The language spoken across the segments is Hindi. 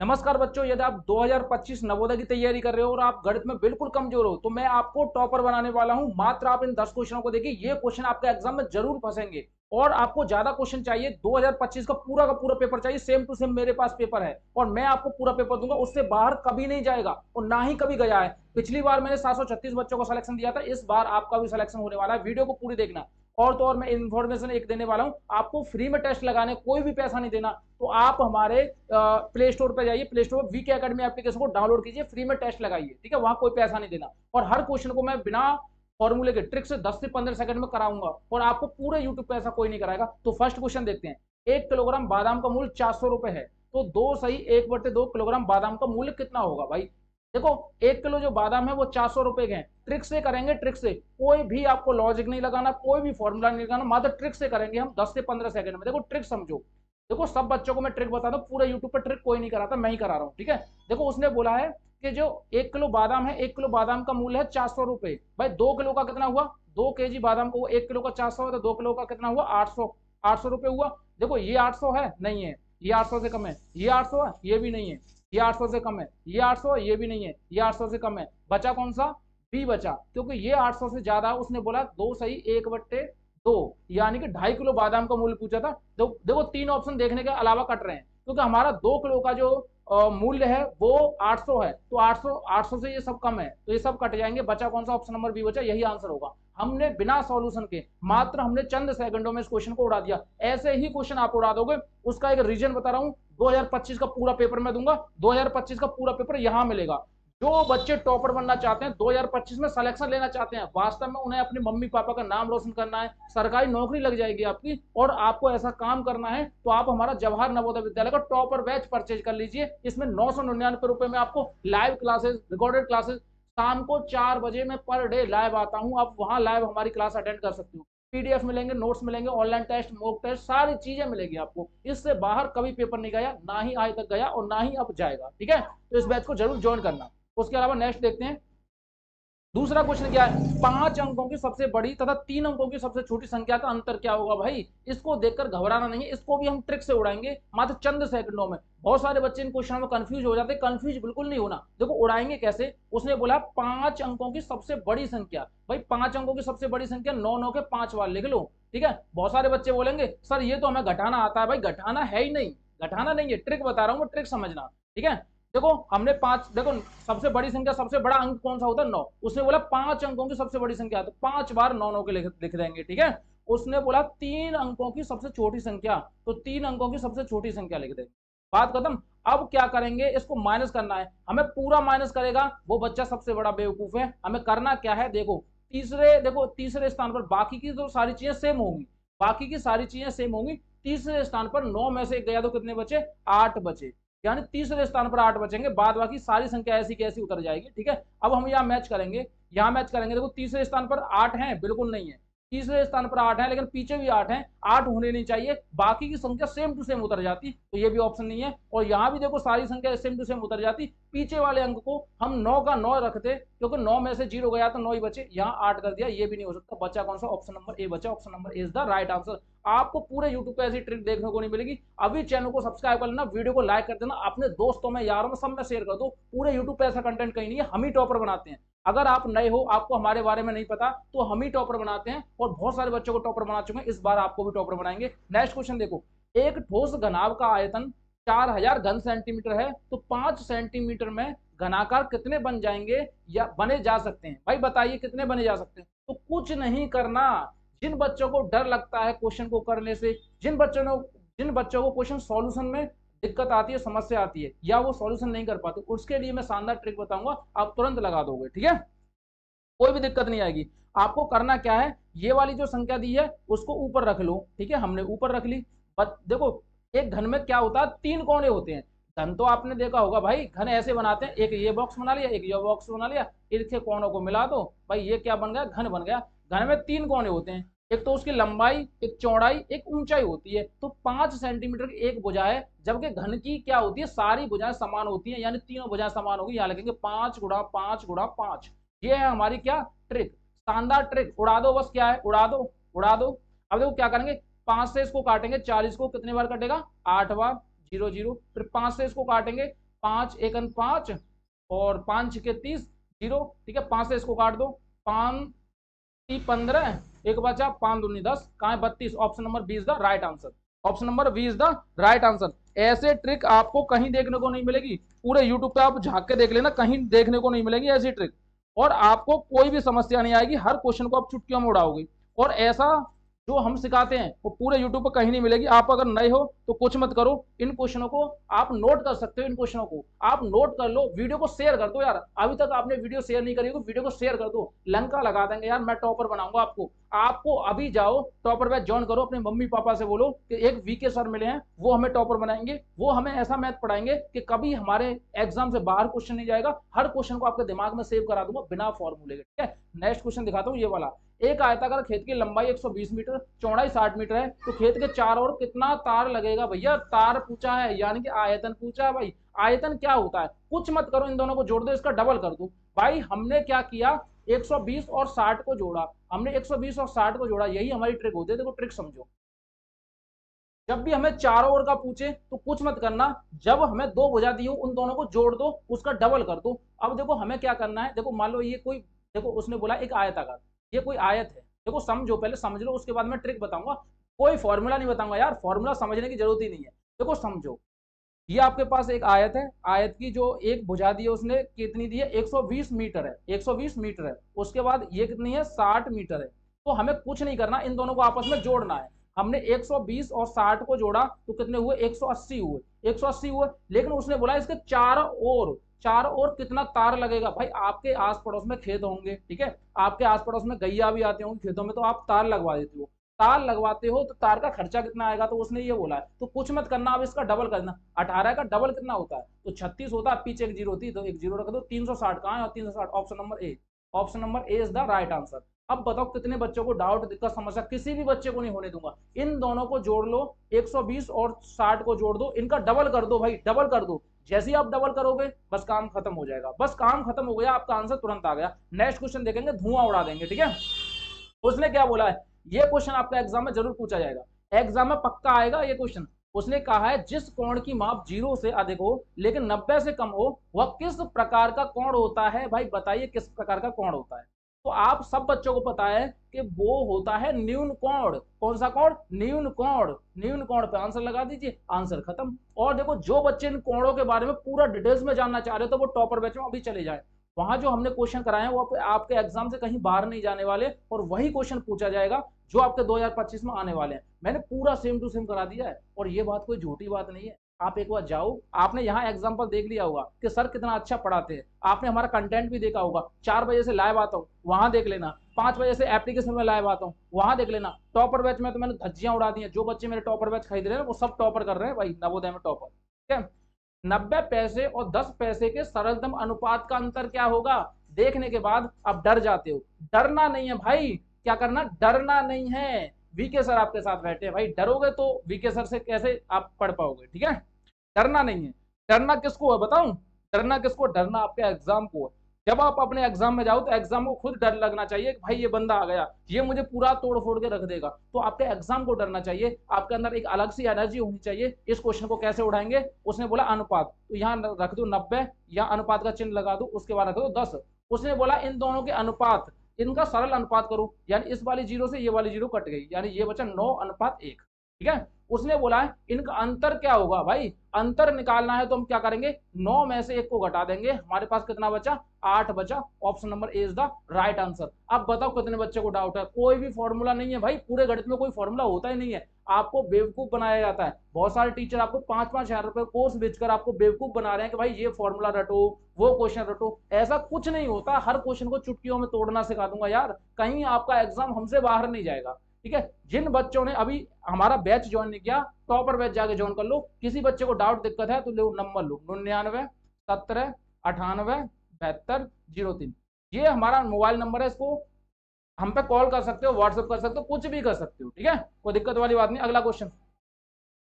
नमस्कार बच्चों, यदि आप 2025 नवोदय की तैयारी कर रहे हो और आप गणित में बिल्कुल कमजोर हो तो मैं आपको टॉपर बनाने वाला हूं। मात्र आप इन 10 क्वेश्चनों को देखिए, ये क्वेश्चन आपके एग्जाम में जरूर फंसेंगे। और आपको ज्यादा क्वेश्चन चाहिए, 2025 का पूरा पेपर चाहिए, सेम टू सेम मेरे पास पेपर है और मैं आपको पूरा पेपर दूंगा, उससे बाहर कभी नहीं जाएगा और ना ही कभी गया है। पिछली बार मैंने 736 बच्चों को सिलेक्शन दिया था, इस बार आपका भी सिलेक्शन होने वाला है। वीडियो को पूरी देखना। और तो और मैं इन्फॉर्मेशन एक देने वाला हूं, आपको फ्री में टेस्ट लगाने, कोई भी पैसा नहीं देना। तो आप हमारे प्ले स्टोर पर जाइए, प्ले स्टोर पर वीके अकेडमी एप्लीकेशन को डाउनलोड कीजिए, फ्री में टेस्ट लगाइए, ठीक है। वहां कोई पैसा नहीं देना और हर क्वेश्चन को मैं बिना फॉर्मूले के ट्रिक से 10 से 15 सेकंड में कराऊंगा और आपको पूरे यूट्यूब पे ऐसा कोई नहीं कराएगा। तो फर्स्ट क्वेश्चन देखते हैं। 1 किलोग्राम बादाम का मूल्य 400 रुपए है, तो 2 सही 1/2 किलोग्राम बादाम का मूल्य कितना होगा भाई। देखो, 1 किलो जो बादाम है वो 400 रुपए के हैं। ट्रिक से करेंगे, ट्रिक से। कोई भी आपको लॉजिक नहीं लगाना, कोई भी फॉर्मूला नहीं लगाना, मात्र ट्रिक से करेंगे हम 10 से 15 सेकंड में। देखो ट्रिक समझो। देखो, सब बच्चों को मैं ट्रिक बता दूं, पूरे यूट्यूब पर ट्रिक कोई नहीं कराता, मैं ही करा रहा हूँ, ठीक है। देखो, उसने बोला है कि जो 1 किलो बादाम है, 1 किलो बादाम का मूल्य है 400 रुपए। भाई 2 किलो का कितना हुआ, 2 केजी बादाम को 1 किलो का 400 है, तो 2 किलो का कितना हुआ, 800। 800 रुपए हुआ। देखो, ये 800 है, नहीं है, ये 800 से कम है, ये 800 है, ये भी नहीं है, ये 800 से कम है, ये 800 है, ये भी नहीं है, ये 800 से कम है। बचा कौन सा, बी बचा, क्योंकि ये 800 से ज्यादा है। उसने बोला 2 सही 1/2, यानी कि 2.5 किलो बादाम का मूल्य पूछा था। देखो, तीन ऑप्शन देखने के अलावा कट रहे हैं, क्योंकि हमारा 2 किलो का जो मूल्य है वो 800 है, तो 800 से ये सब कम है, तो ये सब कट जाएंगे। बचा कौन सा, ऑप्शन नंबर बी बचा, यही आंसर होगा। हमने बिना सॉल्यूशन के, मात्र हमने चंद सेकंडों में इस क्वेश्चन को उड़ा दिया। ऐसे ही क्वेश्चन आप उड़ा दोगे। उसका एक रीजन बता रहा हूं, 2025 का पूरा पेपर मैं दूंगा, 2025 का पूरा पेपर यहां मिलेगा। जो बच्चे टॉपर बनना चाहते हैं, 2025 में सिलेक्शन लेना चाहते हैं, वास्तव में उन्हें अपने मम्मी पापा का नाम रोशन करना है, सरकारी नौकरी लग जाएगी आपकी, और आपको ऐसा काम करना है, तो आप हमारा जवाहर नवोदय विद्यालय का टॉपर बैच परचेज कर लीजिए। इसमें 999 रुपए में आपको लाइव क्लासेस, रिकॉर्डेड क्लासेस, शाम को 4 बजे मैं पर डे लाइव आता हूं, आप वहां लाइव हमारी क्लास अटेंड कर सकते हो। पीडीएफ मिलेंगे, नोट्स मिलेंगे, ऑनलाइन टेस्ट, मॉक टेस्ट, सारी चीजें मिलेगी आपको। इससे बाहर कभी पेपर नहीं गया, ना ही आज तक गया और ना ही अब जाएगा, ठीक है। तो इस बैच को जरूर ज्वाइन करना। उसके अलावा नेक्स्ट देखते हैं। दूसरा क्वेश्चन क्या है, 5 अंकों की सबसे बड़ी तथा 3 अंकों की सबसे छोटी संख्या का अंतर क्या होगा भाई। इसको देखकर घबराना नहीं है, इसको भी हम ट्रिक से उड़ाएंगे मात्र चंद सेकंडों में। बहुत सारे बच्चे इन क्वेश्चनों में कंफ्यूज हो जाते हैं, कंफ्यूज बिल्कुल नहीं होना। देखो उड़ाएंगे कैसे, उसने बोला 5 अंकों की सबसे बड़ी संख्या। भाई 5 अंकों की सबसे बड़ी संख्या 9 9 के 5 बार लिख लो, ठीक है। बहुत सारे बच्चे बोलेंगे सर ये तो हमें घटाना आता है, भाई घटाना है ही नहीं, घटाना नहीं है, ट्रिक बता रहा हूँ, ट्रिक समझना, ठीक है। देखो हमने पांच, देखो सबसे बड़ी संख्या, सबसे बड़ा अंक कौन सा होता है, 9। उसने बोला 5 अंकों की सबसे बड़ी संख्या, तो 5 बार 9 9 के लिख देंगे, ठीक है। उसने बोला 3 अंकों की सबसे छोटी संख्या, तो 3 अंकों की सबसे छोटी संख्या लिख देंगे। बात खत्म। अब क्या करेंगे, इसको माइनस करना है हमें, पूरा माइनस करेगा वो बच्चा सबसे बड़ा बेवकूफ है। हमें करना क्या है, देखो तीसरे स्थान पर, बाकी की तो सारी चीजें सेम होंगी, बाकी की सारी चीजें सेम होंगी। तीसरे स्थान पर 9 में से एक गया तो कितने बचे, 8 बचे, यानी तीसरे स्थान पर 8 बचेंगे, बाद बाकी सारी संख्या ऐसी कैसी उतर जाएगी, ठीक है। अब हम यहाँ मैच करेंगे, यहाँ मैच करेंगे। देखो तीसरे स्थान पर 8 है, बिल्कुल नहीं है। तीसरे स्थान पर 8 है, लेकिन पीछे भी 8 है, 8 होने नहीं चाहिए, बाकी की संख्या सेम टू सेम उतर जाती, तो ये भी ऑप्शन नहीं है। और यहाँ भी देखो सारी संख्या सेम टू सेम उतर जाती, पीछे वाले अंक को हम 9 का 9 रखते, क्योंकि 9 में से 0 गया तो 9 ही बचे, यहाँ 8 कर दिया, ये भी नहीं हो सकता। बचा कौन सा, ऑप्शन नंबर ए बचा, option number A is the right answer. आपको पूरे यूट्यूब पे ऐसी ट्रिक देखने को नहीं मिलेगी। अभी चैनल को सब्सक्राइब कर लेना, वीडियो को लाइक कर देना, अपने दोस्तों में, यारों में, सब में शेयर कर दो। पूरे यूट्यूब पे ऐसा कंटेंट कहीं नहीं है, हम ही टॉपर बनाते हैं। अगर आप नए हो, आपको हमारे बारे में नहीं पता, तो हम ही टॉपर बनाते हैं और बहुत सारे बच्चों को टॉपर बना चुके हैं, इस बार आपको भी टॉपर बनाएंगे। नेक्स्ट क्वेश्चन देखो, एक ठोस घनाभ का आयतन 4000 घन सेंटीमीटर है, तो 5 सेंटीमीटर में घनाकार कितने बन जाएंगे या बने जा सकते हैं। भाई बताइए कितने बने जा सकते हैं। तो कुछ नहीं करना। जिन बच्चों को डर लगता है क्वेश्चन को करने से, जिन बच्चों को क्वेश्चन सॉल्यूशन में दिक्कत आती है, समस्या आती है, या वो सॉल्यूशन नहीं कर पाते, उसके लिए मैं शानदार ट्रिक बताऊंगा, आप तुरंत लगा दोगे, ठीक है। कोई भी दिक्कत नहीं आएगी। आपको करना क्या है, ये वाली जो संख्या दी है उसको ऊपर रख लो, ठीक है, हमने ऊपर रख ली। देखो एक घन में क्या होता है, 3 कोने होते हैं। घन तो आपने देखा होगा भाई, घन ऐसे बनाते हैं, एक ये बॉक्स बना लिया, एक ये बॉक्स बना लिया, इसके कोनों को मिला दो, भाई ये क्या बन गया, घन बन गया। घन में 3 कोने होते हैं, एक तो उसकी लंबाई, एक चौड़ाई, एक ऊंचाई होती है। तो 5 सेंटीमीटर की एक भुजा है, जबकि घन की क्या होती है, सारी भुजाएं समान होती हैं, यानी तीनों भुजाएं समान होगी। यहाँ लिखेंगे 5 × 5 × 5। ये है हमारी क्या, ट्रिक, शानदार ट्रिक। उड़ा दो बस, क्या है, उड़ा दो, उड़ा दो। अब देखो क्या करेंगे, 5 से इसको काटेंगे, 40 को कितने बार कटेगा, 8 बार, 0 0। फिर 5 से इसको काटेंगे, 5 एकन 5 और 5 छके 30 जीरो, ठीक है। 5 से इसको काट दो, 5 15, एक बचा 5 दूनी 10, कहाँ है 32। Option number B is the right answer. Option number B is the right answer. ऐसे ट्रिक आपको कहीं देखने को नहीं मिलेगी, पूरे यूट्यूब पे आप झांक के देख लेना, कहीं देखने को नहीं मिलेगी ऐसी ट्रिक। और आपको कोई भी समस्या नहीं आएगी, हर क्वेश्चन को आप चुटकियों में उड़ाओगे। और ऐसा जो हम सिखाते हैं वो पूरे यूट्यूब पर कहीं नहीं मिलेगी। आप अगर नए हो तो कुछ मत करो, इन क्वेश्चनों को आप नोट कर सकते हो, इन क्वेश्चनों को आप नोट कर लो, वीडियो को शेयर कर दो यार। अभी तक आपने वीडियो शेयर नहीं करी हो, वीडियो को शेयर कर दो, लंका लगा देंगे यार, मैं टॉपर बनाऊंगा आपको। आपको अभी जाओ टॉपर बैच ज्वाइन करो, अपने मम्मी पापा से बोलो कि एक वीके सर मिले हैं, वो हमें टॉपर बनाएंगे, वो हमें ऐसा मैथ पढ़ाएंगे कि कभी हमारे एग्जाम से बाहर क्वेश्चन नहीं जाएगा, हर क्वेश्चन को आपके दिमाग में सेव करा दूंगा बिना फॉर्मूले के, ठीक है। नेक्स्ट क्वेश्चन दिखाता हूँ, ये वाला। एक आयताकार खेत की लंबाई 120 मीटर, चौड़ाई 60 मीटर है, तो खेत के चारों ओर कितना तार लगेगा? भैया तार पूछा है, यानी कि आयतन पूछा है भाई। आयतन क्या होता है? कुछ मत करो, इन दोनों को जोड़ दो, इसका डबल कर दो। भाई हमने क्या किया, 120 और 60 को जोड़ा, हमने 120 और 60 को जोड़ा, यही हमारी ट्रिक होती है। देखो ट्रिक समझो, जब भी हमें चारों ओर का पूछे तो कुछ मत करना, जब हमें दो भुजा दी हो उन दोनों को जोड़ दो, उसका डबल कर दो। अब देखो हमें क्या करना है, देखो मान लो ये कोई, देखो उसने बोला एक आयताकार, ये कोई आयत है। देखो समझो, पहले समझ लो, उसके बाद मैं ट्रिक बताऊंगा। कोई फॉर्मूला नहीं बताऊंगा यार, फॉर्मूला समझने की जरूरत ही नहीं है। देखो समझो, ये आपके पास एक आयत है, आयत की जो एक भुजा दी है उसने कितनी दी है, 120 मीटर है, 120 मीटर है। उसके बाद ये कितनी है, 60 मीटर है। तो हमें कुछ नहीं करना, इन दोनों को आपस में जोड़ना है। हमने 120 और 60 को जोड़ा तो कितने हुए, 180 हुए, 180 हुए। लेकिन उसने बोला इसके चारों ओर कितना तार लगेगा। भाई आपके आस पड़ोस में खेत होंगे, ठीक है, आपके आस पड़ोस में गैया भी आते होंगे खेतों में, तो आप तार लगवा देते हो। तार लगवाते हो तो तार का खर्चा कितना आएगा, तो उसने ये बोला है। तो कुछ मत करना, अब इसका डबल करना। 18 का डबल कितना होता है, तो 36 होता है, पीछे एक जीरो होती है तो एक जीरो रख दो। 360 कहाँ है, और 360 option number A. Option number A is the right answer. अब बताओ कितने बच्चों को डाउट, दिक्कत, समस्या, किसी भी बच्चे को नहीं होने दूंगा। इन दोनों को जोड़ लो, 120 और 60 को जोड़ दो, इनका डबल कर दो भाई, डबल कर दो। जैसे ही आप डबल करोगे बस काम खत्म हो जाएगा, बस काम खत्म हो गया, आपका आंसर तुरंत आ गया। नेक्स्ट क्वेश्चन देखेंगे, धुआं उड़ा देंगे, ठीक है। उसने क्या बोला है, ये क्वेश्चन आपका एग्जाम में जरूर पूछा जाएगा, एग्जाम में पक्का आएगा ये क्वेश्चन। उसने कहा है जिस कोण की माप 0 से अधिक हो लेकिन 90 से कम हो, वह किस प्रकार का कोण होता है? भाई बताइए किस प्रकार का कोण होता है। तो आप सब बच्चों को पता है कि वो होता है न्यून कोण। कौन सा कोण? न्यून कोण। न्यून कोण पे आंसर लगा दीजिए, आंसर खत्म। और देखो जो बच्चे इन कोणों के बारे में पूरा डिटेल्स में जानना चाह रहे हो तो वो टॉपर बैच में अभी चले जाए, वहां जो हमने क्वेश्चन कराए हैं वो आपके एग्जाम से कहीं बाहर नहीं जाने वाले, और वही क्वेश्चन पूछा जाएगा जो आपके 2025 में आने वाले हैं। मैंने पूरा सेम टू सेम करा दिया है, और ये बात कोई झूठी बात नहीं है। आप एक बार जाओ, आपने यहाँ एग्जाम्पल देख लिया होगा कि सर कितना अच्छा पढ़ाते हैं, आपने हमारा कंटेंट भी देखा होगा। 4 बजे से लाइव आता हूँ, वहां देख लेना। 5 बजे से एप्लीकेशन में लाइव आता हूँ, वहां देख लेना। टॉपर बैच में तो मैंने धज्जियां उड़ा दी हैं, जो बच्चे मेरे टॉपर बैच खरीद रहे हैं वो सब टॉपर कर रहे हैं भाई, नवोदय में टॉपर, ठीक है। 90 पैसे और 10 पैसे के सरलतम अनुपात का अंतर क्या होगा? देखने के बाद आप डर जाते हो, डरना नहीं है भाई। क्या करना? डरना नहीं है। वीके सर आपके साथ बैठे हैं भाई, डरोगे तो वीके सर से कैसे आप पढ़ पाओगे, ठीक है। डरना नहीं है। डरना किसको है बताऊं? डरना किसको? डरना आपके एग्जाम को है। जब आप अपने एग्जाम में जाओ तो एग्जाम को खुद डर लगना चाहिए कि भाई ये बंदा आ गया, ये मुझे पूरा तोड़ फोड़ के रख देगा। तो आपके एग्जाम को डरना चाहिए, आपके अंदर एक अलग सी एनर्जी होनी चाहिए। इस क्वेश्चन को कैसे उड़ाएंगे? उसने बोला अनुपात, तो यहाँ रख दो 90, या अनुपात का चिन्ह लगा दो, उसके बाद रख दो 10। उसने बोला इन दोनों के अनुपात, इनका सरल अनुपात करो, यानी इस वाली जीरो से ये वाली जीरो कट गई, यानी ये बचा 9:1, ठीक है। उसने बोला है इनका अंतर क्या होगा? भाई अंतर निकालना है तो हम क्या करेंगे, 9 में से 1 को घटा देंगे, हमारे पास कितना बचा? 8 बचा। Option number A is the right answer. अब बताओ कितने बच्चे को डाउट है? कोई भी फॉर्मूला नहीं है भाई, पूरे गणित में कोई फॉर्मूला होता ही नहीं है, आपको बेवकूफ बनाया जाता है। बहुत सारे टीचर आपको 5-5 हजार रुपए कोर्स बेचकर आपको बेवकूफ बना रहे हैं कि भाई ये फॉर्मूला रटो, वो क्वेश्चन रटो। ऐसा कुछ नहीं होता, हर क्वेश्चन को चुटकियों में तोड़ना सिखा दूंगा यार, कहीं आपका एग्जाम हमसे बाहर नहीं जाएगा, ठीक है। जिन बच्चों ने अभी हमारा बैच ज्वाइन नहीं किया, टॉपर बैच जाके ज्वाइन कर लो। किसी बच्चे को डाउट दिक्कत है तो लो नंबर लो, 99 17 98 72 03। ये हमारा मोबाइल नंबर है, इसको हम पे कॉल कर सकते हो, व्हाट्सएप कर सकते हो, कुछ भी कर सकते हो, ठीक है, कोई दिक्कत वाली बात नहीं। अगला क्वेश्चन,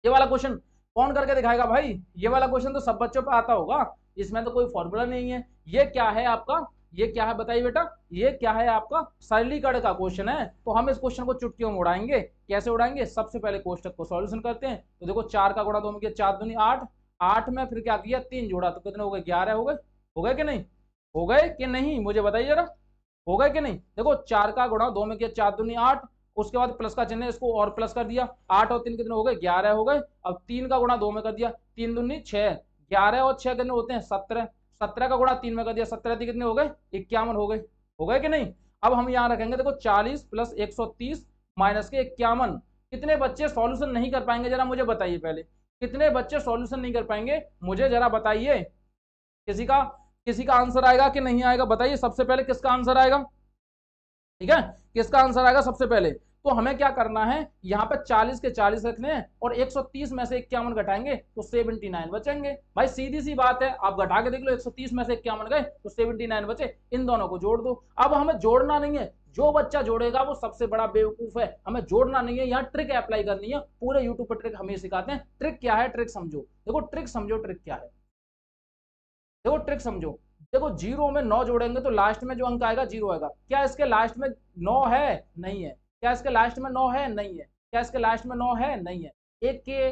ये वाला क्वेश्चन कौन करके दिखाएगा भाई? ये वाला क्वेश्चन तो सब बच्चों पे आता होगा, इसमें तो कोई फॉर्मूला नहीं है। ये क्या है आपका, ये क्या है बताइए बेटा? ये क्या है आपका? सरलीकरण का क्वेश्चन है। तो हम इस क्वेश्चन को चुटकियों में उड़ाएंगे। कैसे उड़ाएंगे? सबसे पहले कोष्टक को सॉल्यूशन करते हैं। तो देखो 4 का गुणा 2 में किया, 4 दूनी 8, 8 में फिर क्या किया 3 जोड़ा तो कितने हो गए 11 हो गए कि नहीं, हो गए कि नहीं मुझे बताइए जरा, हो गए कि नहीं। देखो 4 का गुणा 2 में किया 4 दूनी 8, उसके बाद प्लस का चिन्ह है इसको और प्लस कर दिया, 8 और 3 कितने हो गए 11 हो गए। अब 3 का गुणा 2 में कर दिया 3 दूनी 6, 11 और 6 कितने होते हैं 17, 17 का गुणा 3 में कर दिया 17 कितने हो गए 51 हो गए कि नहीं। अब हम यहाँ रखेंगे देखो 40 प्लस 130 माइनस के 51, कितने बच्चे सॉल्यूशन नहीं कर पाएंगे जरा मुझे बताइए पहले, कितने बच्चे सॉल्यूशन नहीं कर पाएंगे मुझे जरा बताइए। किसी का आंसर आएगा कि नहीं आएगा बताइए, सबसे पहले किसका आंसर आएगा, ठीक है किसका आंसर आएगा सबसे पहले। तो हमें क्या करना है यहाँ पे 40 के 40 रखने हैं और 130 में से 51 घटाएंगे तो 79 बचेंगे। भाई सीधी सी बात है, आप घटा के देख लो 130 में से 51 गए तो 79 बचे, इन दोनों को जोड़ दो। अब हमें जोड़ना नहीं है, जो बच्चा जोड़ेगा वो सबसे बड़ा बेवकूफ है, हमें जोड़ना नहीं है, यहाँ ट्रिक अप्लाई करनी है। पूरे यूट्यूब पर ट्रिक हमें सिखाते हैं, ट्रिक क्या है ट्रिक समझो, देखो ट्रिक समझो, ट्रिक क्या है देखो ट्रिक समझो। देखो 0 में 9 जोड़ेंगे तो लास्ट में जो अंक आएगा 0 आएगा, क्या इसके लास्ट में 9 है नहीं है, क्या इसके लास्ट में 9 है नहीं है, क्या इसके लास्ट में 9 है नहीं है। एक के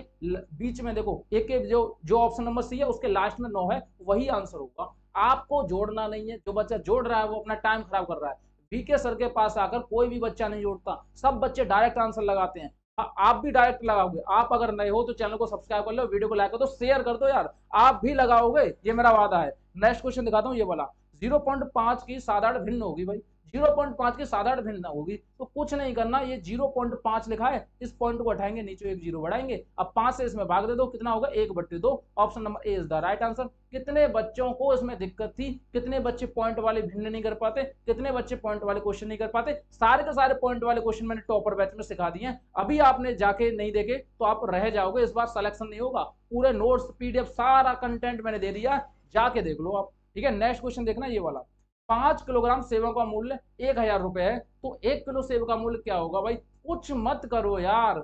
बीच में देखो, एक के जो जो ऑप्शन नंबर सी है उसके लास्ट में 9 है, वही आंसर होगा। आपको जोड़ना नहीं है, जो बच्चा जोड़ रहा है वो अपना टाइम खराब कर रहा है। वीके सर के पास आकर कोई भी बच्चा नहीं जोड़ता, सब बच्चे डायरेक्ट आंसर लगाते हैं। आप भी डायरेक्ट लगाओगे, आप अगर नए हो तो चैनल को सब्सक्राइब कर लो, वीडियो को लाइक कर दो, शेयर कर दो यार, आप भी लगाओगे ये मेरा वादा है। नेक्स्ट क्वेश्चन दिखाता हूँ, ये वाला 0.5 की साधारण भिन्न होगी भाई, 0.5 की साधारण भिन्न होगी तो कुछ नहीं करना, ये 0.5 लिखा है, इस पॉइंट को हटाएंगे, नीचे एक जीरो बढ़ाएंगे, अब 5 से इसमें भाग दे दो, कितना होगा 1/2। Option number A is the right answer. कितने बच्चों को इसमें दिक्कत थी, कितने बच्चे पॉइंट वाले भिन्न नहीं कर पाते, कितने बच्चे पॉइंट वाले क्वेश्चन नहीं कर पाते, सारे के सारे पॉइंट वाले क्वेश्चन मैंने टॉपर बैच में सिखा दिए हैं, अभी आपने जाके नहीं देखे तो आप रह जाओगे, इस बार सिलेक्शन नहीं होगा, पूरे नोट्स पीडीएफ सारा कंटेंट मैंने दे दिया, जाके देख लो आप, ठीक है। नेक्स्ट क्वेश्चन देखना ये वाला, 5 किलोग्राम सेवों का मूल्य 1000 रुपए है तो 1 किलो सेव का मूल्य क्या होगा भाई, कुछ मत करो यार,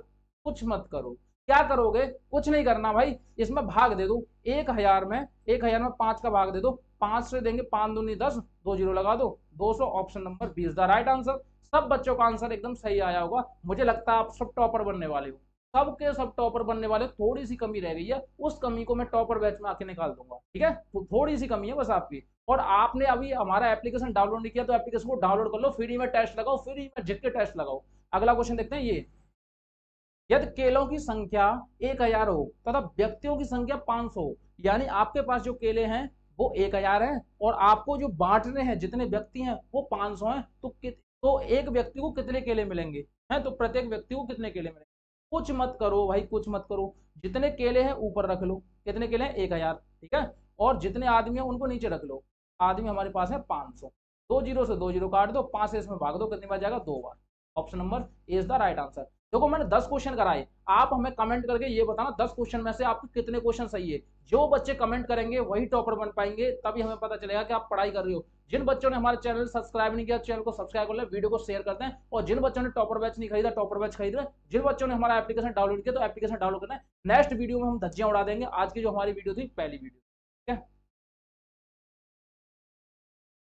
कुछ मत करो, क्या करोगे कुछ नहीं करना भाई, इसमें भाग दे दो, 1000 में 5 का भाग दे दो, 5 से देंगे 5 दूनी 10, 2 जीरो लगा दो 200, option number 20 the right answer. सब बच्चों का आंसर एकदम सही आया होगा, मुझे लगता है आप सब टॉपर बनने वाले हो, सबके सब टॉपर बनने वाले, थोड़ी सी कमी रह गई है, उस कमी को मैं टॉपर बैच में आके निकाल दूंगा, ठीक है, तो थोड़ी सी कमी है बस आपकी। और आपने अभी हमारा एप्लीकेशन डाउनलोड नहीं किया तो एप्लीकेशन को डाउनलोड कर लो, फ्री में टेस्ट लगाओ, फ्री में जितने टेस्ट लगाओ। अगला क्वेश्चन देखते हैं ये, यदि केलों की संख्या 1000 हो तथा व्यक्तियों की संख्या 500 हो, यानी आपके पास जो केले हैं वो 1000 हैं और आपको जो बांटने हैं जितने व्यक्ति हैं वो 500 हैं, तो एक व्यक्ति को कितने केले मिलेंगे हैं, तो प्रत्येक व्यक्ति को कितने केले मिलेंगे। कुछ मत करो भाई, कुछ मत करो, जितने केले हैं ऊपर रख लो, कितने केले हैं 1000, ठीक है, और जितने आदमी हैं उनको नीचे रख लो, आदमी हमारे पास है 500, 2 जीरो से 2 जीरो काट दो, 5 से इसमें भाग दो, कितनी बार जाएगा 2 बार, option number is the right answer. देखो मैंने 10 क्वेश्चन कराए, आप हमें कमेंट करके ये बताना 10 क्वेश्चन में से आपके कितने क्वेश्चन सही है, जो बच्चे कमेंट करेंगे वही टॉपर बन पाएंगे, तभी हमें पता चलेगा कि आप पढ़ाई कर रहे हो। जिन बच्चों ने हमारे चैनल सब्सक्राइब नहीं किया चैनल को सब्सक्राइब कर ले, वीडियो को शेयर करते हैं, और जिन बच्चों ने टॉपर बैच नहीं खरीदा टॉपर बैच खरीद रहे, जिन बच्चों ने हमारा एप्लीकेशन डाउनलोड किया तो एप्लीकेशन डाउनलोड करना है। नेक्स्ट वीडियो में हम धज्जियां उड़ा देंगे, आज की जो हमारी वीडियो थी पहली वीडियो, ठीक है।